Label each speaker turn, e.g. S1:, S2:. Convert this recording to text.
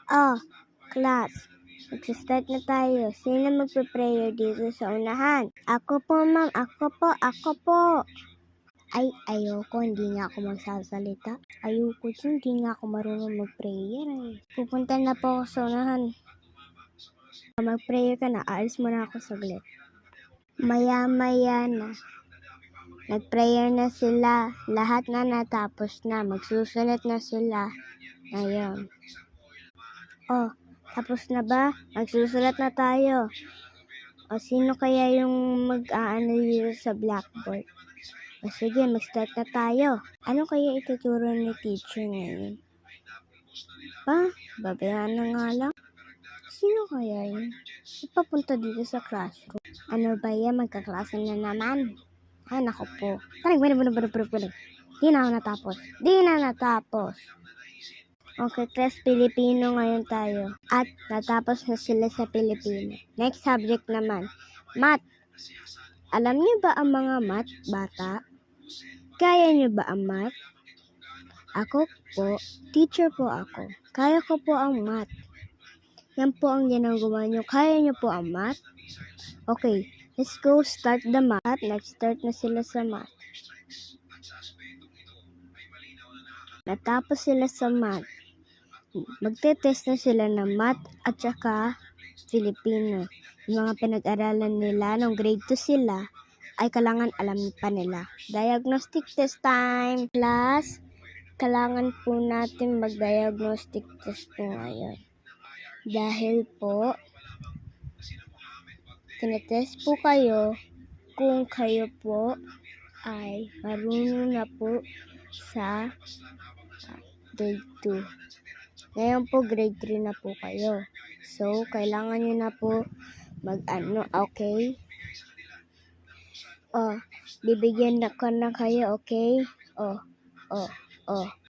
S1: Oh, class. Magsistart na tayo. Sino magpe-prayer dito sa unahan? Ako po, ma'am. Ako po. Ay, ayoko. Hindi nga ako magsasalita. Ayoko din. Hindi nga ako marunong mag-prayer eh. Pupunta na po ako sa unahan. Mag-prayer ka na. Aalis mo na ako saglit. Maya-maya na. Nag-prayer na sila. Lahat na natapos na. Magsusulat na sila. Ngayon. Oh, tapos na ba? Magsusulat na tayo. O sino kaya yung mag-aano dito sa blackboard? O sige, mag-start na tayo. Ano kaya ituturo ni teacher ngayon? Babayaan na nga lang. Sino kaya yun? Ipapunta dito sa classroom. Ano ba yan? Magkaklase na naman. Ay, naku po. Di na natapos. Okay, class Pilipino ngayon tayo. At natapos na sila sa Pilipino. Next subject naman, math. Alam niyo ba ang mga math, bata? Kaya niyo ba ang math? Ako po, teacher po ako. Kaya ko po ang math. Yan po ang ginagawa niyo. Kaya niyo po ang math? Okay, let's go start the math. Nag-start na sila sa math. Natapos sila sa math. Magte-test na sila ng math at saka Filipino. Yung mga pinag-aralan nila nung grade 2 sila ay kailangan alam pa nila. Diagnostic test time. Class, kailangan po natin mag-diagnostic test po ngayon. Dahil po, tinetest po kayo kung kayo po ay marunong na po sa grade 2. Ngayon po, grade 3 na po kayo. So, kailangan nyo na po okay? Bibigyan na ko na kayo, okay?